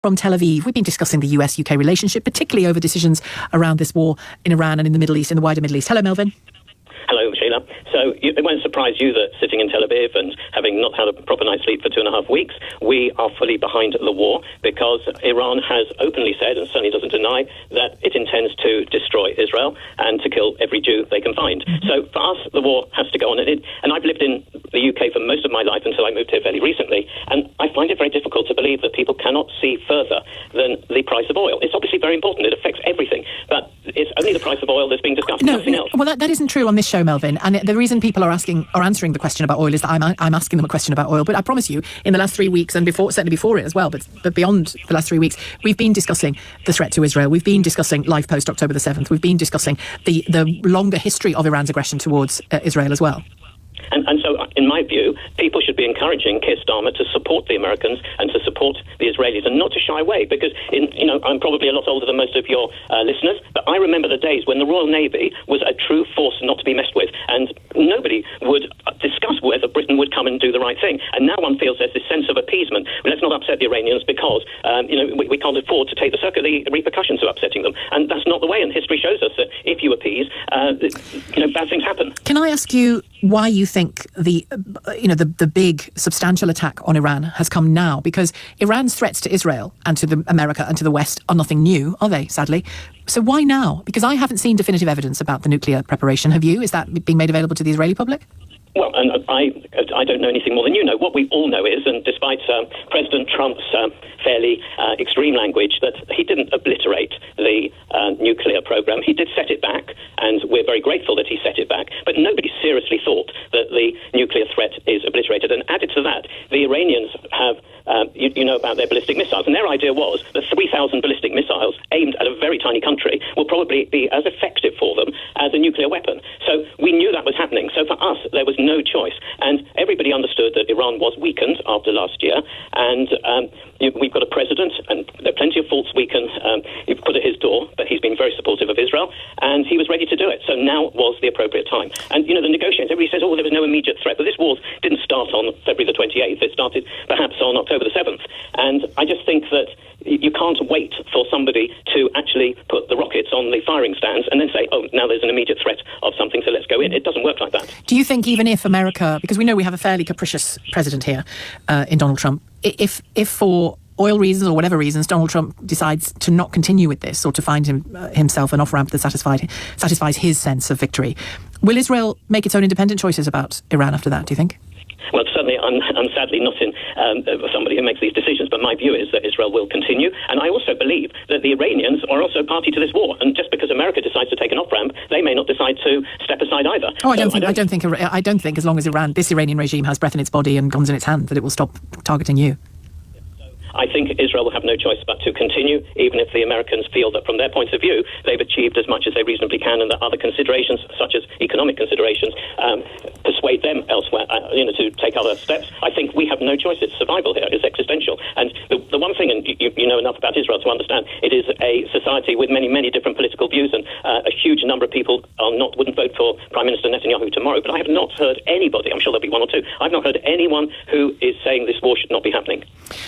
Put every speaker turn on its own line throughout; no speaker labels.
from Tel Aviv. We've been discussing the US-UK relationship, particularly over decisions around this war in Iran and in the Middle East, in the wider Middle East. Hello, Melvin.
Hello, Sheila. So it won't surprise you that sitting in Tel Aviv and having not had a proper night's sleep for 2.5 weeks, we are fully behind the war because Iran has openly said, and certainly doesn't deny, that it intends to destroy Israel and to kill every Jew they can find. Mm-hmm. So for us, the war has to go on. And I've lived in the UK for most of my life until I moved here fairly recently, and I find it very difficult to believe that people cannot see further than the price of oil. It's obviously very important. It affects everything, but it's only the price of oil that's being discussed, nothing else.
Well, that isn't true on this show, Melvin. And the reason people are answering the question about oil is that I'm asking them a question about oil. But I promise you, in the last 3 weeks, and certainly before it as well, but beyond the last 3 weeks, we've been discussing the threat to Israel. We've been discussing life post October the 7th. We've been discussing the longer history of Iran's aggression towards Israel as well.
And so, in my view, people should be encouraging Keir Starmer to support the Americans and to support the Israelis and not to shy away, because, I'm probably a lot older than most of your listeners, but I remember the days when the Royal Navy was a true force not to be messed with, and nobody would discuss whether Britain would come and do the right thing. And now one feels there's this sense of appeasement. Well, let's not upset the Iranians because, we can't afford to take the repercussions of upsetting them. And that's not the way, and history shows us that if you appease, bad things happen.
Can I ask you why you think the big substantial attack on Iran has come now? Because Iran's threats to Israel and to America and to the West are nothing new, are they, sadly? So why now? Because I haven't seen definitive evidence about the nuclear preparation. Have you? Is that being made available to the Israeli public?
Well, and I don't know anything more than you know. What we all know is, and despite President Trump's fairly extreme language, that he didn't obliterate the nuclear program. He did set it back, and we're very grateful that he set it back. But nobody seriously thought that the nuclear threat is obliterated. And added to that, the Iranians have, about their ballistic missiles. And their idea was that 3,000 ballistic missiles aimed at a very tiny country will probably be as effective for them as a nuclear weapon. So we knew that was happening. So for us, there was no choice. And everybody understood that Iran was weakened after last year. And we've got a president, and there are plenty of faults we can put at his door, but he's been very supportive of Israel, and he was ready to do it. So now was the appropriate time. And, the negotiations, everybody says, there was no immediate threat. But this war didn't start on February the 28th. It started perhaps on October the 7th. And I just think that you can't wait for somebody to actually put the rockets on the firing stands and then say, now there's an immediate threat of something, so let's go in. It doesn't work like that.
Do you think even if America, because we know we have a fairly capricious president here in Donald Trump, if for oil reasons or whatever reasons Donald Trump decides to not continue with this or to find himself an off-ramp that satisfies his sense of victory, will Israel make its own independent choices about Iran after that, do you think?
Well, certainly, I'm sadly not in somebody who makes these decisions, but my view is that Israel will continue. And I also believe that the Iranians are also party to this war. And just because America decides to take an off-ramp, they may not decide to step aside either.
I don't think as long as this Iranian regime has breath in its body and guns in its hand, that it will stop targeting you.
I think Israel will have no choice but to continue, even if the Americans feel that from their point of view, they've achieved as much as they reasonably can, and that other considerations, such as economic considerations, persuade them elsewhere, to take other steps. I think we have no choice. It's survival here. It's existential. And the one thing, and you know enough about Israel to understand, it is a society with many, many different political views, and a huge number of people wouldn't vote for Prime Minister Netanyahu tomorrow. But I have not heard anybody, I'm sure there'll be one or two, I've not heard anyone who is saying this war should not be happening.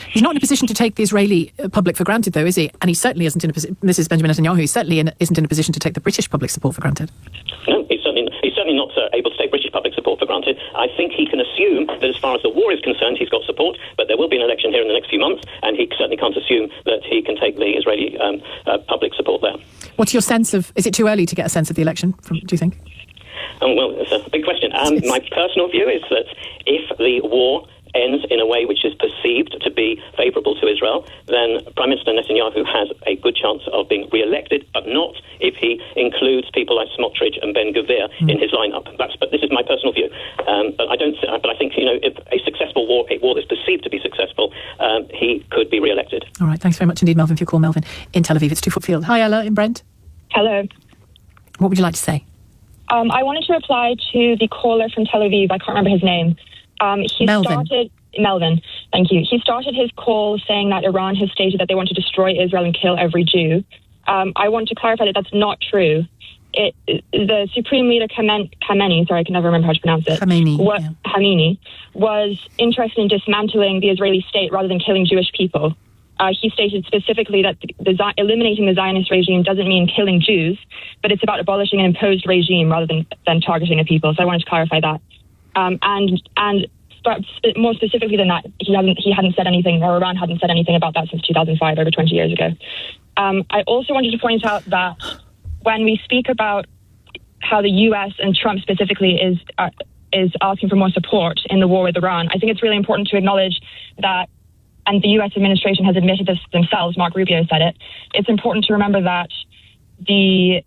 He's not in a position to take the Israeli public for granted, though, is he? And he certainly isn't in a position. This is Benjamin Netanyahu. He certainly isn't in a position to take the British public support for granted.
No, he's certainly not able to take British public support for granted. I think he can assume that as far as the war is concerned, he's got support, but there will be an election here in the next few months, and he certainly can't assume that he can take the Israeli public support there.
What's your sense of? Is it too early to get a sense of the election? Do you think?
Well, it's a big question. My personal view is that if the war ends in a way which is perceived to be favourable to Israel, then Prime Minister Netanyahu has a good chance of being re-elected, but not if he includes people like Smotrich and Ben Gvir in his lineup. But this is my personal view. But I think if a successful war, a war that's perceived to be successful, he could be re-elected.
All right, thanks very much indeed, Melvin, for your call. Melvin in Tel Aviv. It's 2 Foot Field. Hi, Ella in Brent.
Hello.
What would you like to say?
I wanted to reply to the caller from Tel Aviv. I can't remember his name. Melvin, thank you. He started his call saying that Iran has stated that they want to destroy Israel and kill every Jew. I want to clarify that that's not true. The Supreme Leader Khamenei, sorry, I can never remember how to pronounce it. Khamenei was interested in dismantling the Israeli state rather than killing Jewish people. he stated specifically that eliminating the Zionist regime doesn't mean killing Jews, but it's about abolishing an imposed regime rather than targeting a people. So I wanted to clarify that. But more specifically than that, he hadn't said anything, or Iran hadn't said anything about that since 2005, over 20 years ago. I also wanted to point out that when we speak about how the US and Trump specifically is asking for more support in the war with Iran, I think it's really important to acknowledge that, and the US administration has admitted this themselves, Mark Rubio said it, it's important to remember that the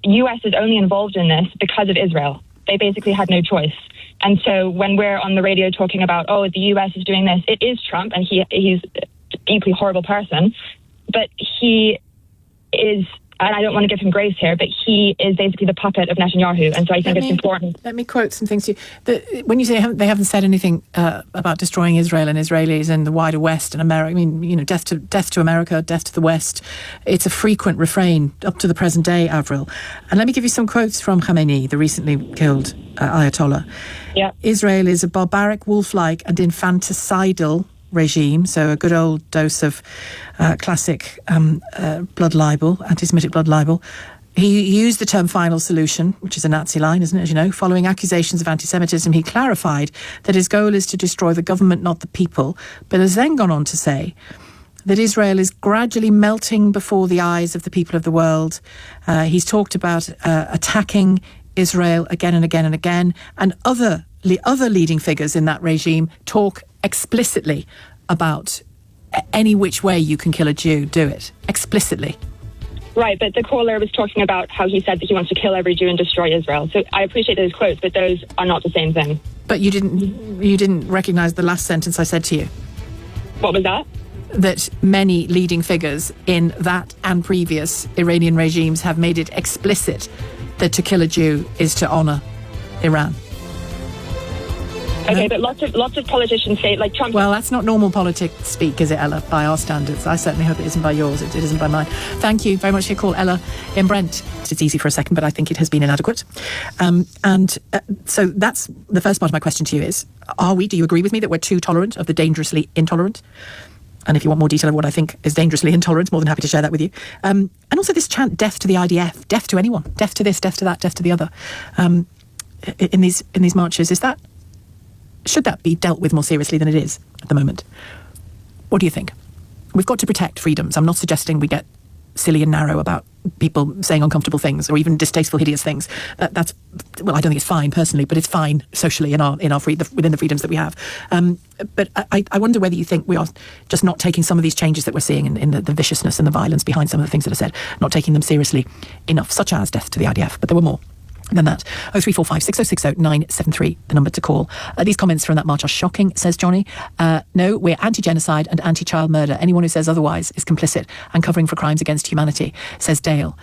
US is only involved in this because of Israel. They basically had no choice. And so when we're on the radio talking about, the US is doing this, it is Trump, and he's a deeply horrible person, but he is, and I don't want to give him grace here, but he is basically the puppet of Netanyahu. And so I think it's important. Let
me quote some things to you. When you say they haven't said anything about destroying Israel and Israelis and the wider West and America, I mean, death to America, death to the West, it's a frequent refrain up to the present day, Avril. And let me give you some quotes from Khamenei, the recently killed Ayatollah.
Yeah.
Israel is a barbaric, wolf-like and infanticidal regime, so a good old dose of classic blood libel, anti-Semitic blood libel. He used the term final solution, which is a Nazi line, isn't it, as you know? Following accusations of anti-Semitism, he clarified that his goal is to destroy the government, not the people, but has then gone on to say that Israel is gradually melting before the eyes of the people of the world. He's talked about attacking Israel again and again and again, and other leading figures in that regime talk explicitly about any which way you can kill a Jew, do it. Explicitly.
Right, but the caller was talking about how he said that he wants to kill every Jew and destroy Israel. So I appreciate those quotes, but those are not the same thing.
But you didn't recognise the last sentence I said to you.
What was that?
That many leading figures in that and previous Iranian regimes have made it explicit that to kill a Jew is to honour Iran.
Okay, but lots of politicians say, like Trump...
Well, that's not normal politics speak, is it, Ella, by our standards? I certainly hope it isn't by yours. It isn't by mine. Thank you very much for your call, Ella in Brent. It's easy for a second, but I think it has been inadequate. So that's the first part of my question to you is, do you agree with me that we're too tolerant of the dangerously intolerant? And if you want more detail of what I think is dangerously intolerant, more than happy to share that with you. And also this chant, death to the IDF, death to anyone, death to this, death to that, death to the other. In these marches, should that be dealt with more seriously than it is at the moment? What do you think? We've got to protect freedoms. I'm not suggesting we get silly and narrow about people saying uncomfortable things or even distasteful, hideous things. I don't think it's fine personally, but it's fine socially within the freedoms that we have. But I wonder whether you think we are just not taking some of these changes that we're seeing in the viciousness and the violence behind some of the things that are said, not taking them seriously enough, such as death to the IDF. But there were more than that. 0345 6060 973, the number to call. These comments from that march are shocking, says Johnny. No, we're anti-genocide and anti-child murder. Anyone who says otherwise is complicit and covering for crimes against humanity, says Dale,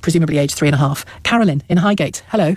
presumably aged 3.5. Carolyn in Highgate, hello.